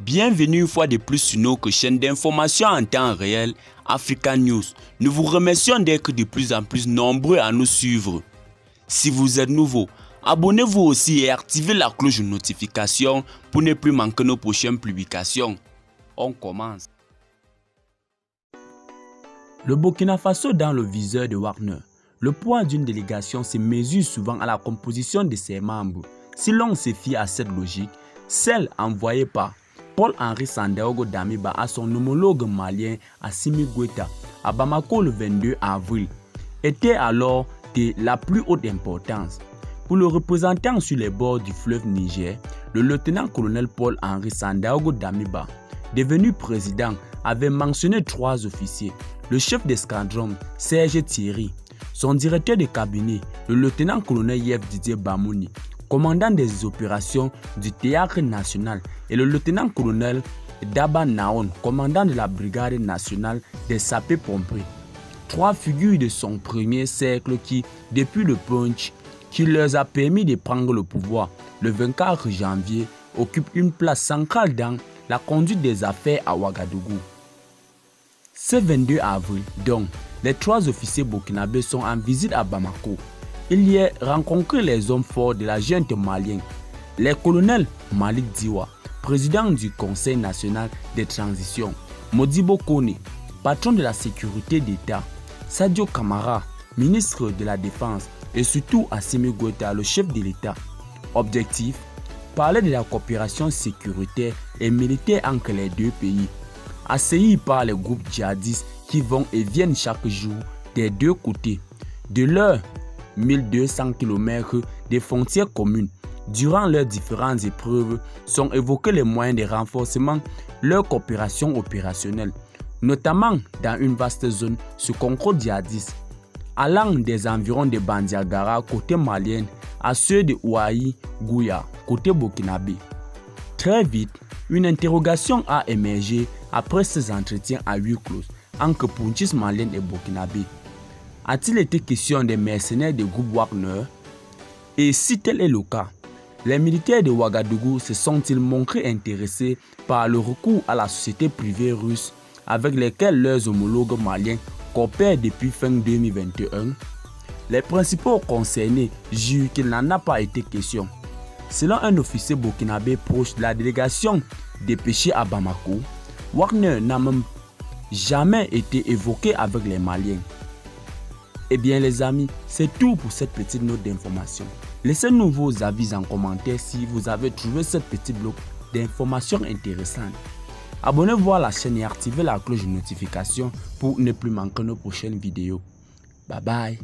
Bienvenue une fois de plus sur notre chaîne d'information en temps réel Africa News. Nous vous remercions d'être de plus en plus nombreux à nous suivre. Si vous êtes nouveau, abonnez-vous aussi et activez la cloche de notification pour ne plus manquer nos prochaines publications. On commence. Le Burkina Faso dans le viseur de Wagner. Le poids d'une délégation se mesure souvent à la composition de ses membres. Si l'on se fie à cette logique, celle envoyée par Paul-Henri Sandaogo Damiba à son homologue malien Assimi Goïta à Bamako le 22 avril était alors de la plus haute importance. Pour le représentant sur les bords du fleuve Niger, le lieutenant-colonel Paul-Henri Sandaogo Damiba, devenu président, avait mentionné 3 officiers. Le chef d'escadron, Serge Thierry, son directeur de cabinet, le lieutenant-colonel Yev Didier Bamouni, commandant des opérations du Théâtre national, et le lieutenant-colonel Daba Naon, commandant de la brigade nationale des sapeurs-pompiers. 3 figures de son premier cercle qui, depuis le punch qui leur a permis de prendre le pouvoir le 24 janvier, occupent une place centrale dans la conduite des affaires à Ouagadougou. Ce 22 avril, donc, les 3 officiers burkinabés sont en visite à Bamako. Il y a rencontré les hommes forts de la junte malienne, les colonels Malik Diwa, président du Conseil national des transitions, Modibo Kone, patron de la sécurité d'État, Sadio Kamara, ministre de la Défense, et surtout Assimi Goïta, le chef de l'État. Objectif, parler de la coopération sécuritaire et militaire entre les 2 pays, assaillis par les groupes djihadistes qui vont et viennent chaque jour des 2 côtés de leurs 1200 km de frontières communes. Durant leurs différentes épreuves, sont évoqués les moyens de renforcement de leur coopération opérationnelle, notamment dans une vaste zone sous contrôle djihadiste, allant des environs de Bandiagara côté malien à ceux de Ouahi Gouya côté burkinabé. Très vite, une interrogation a émergé après ces entretiens à huis clos entre punchis malien et burkinabé. A-t-il été question des mercenaires du groupe Wagner? Et si tel est le cas, les militaires de Ouagadougou se sont-ils montrés intéressés par le recours à la société privée russe avec lesquels leurs homologues maliens coopèrent depuis fin 2021? Les principaux concernés jurent qu'il n'en a pas été question. Selon un officier burkinabé proche de la délégation dépêchée à Bamako, Wagner n'a même jamais été évoqué avec les Maliens. Eh bien les amis, c'est tout pour cette petite note d'information. Laissez-nous vos avis en commentaire si vous avez trouvé cette petite bloc d'informations intéressantes. Abonnez-vous à la chaîne et activez la cloche de notification pour ne plus manquer nos prochaines vidéos. Bye bye.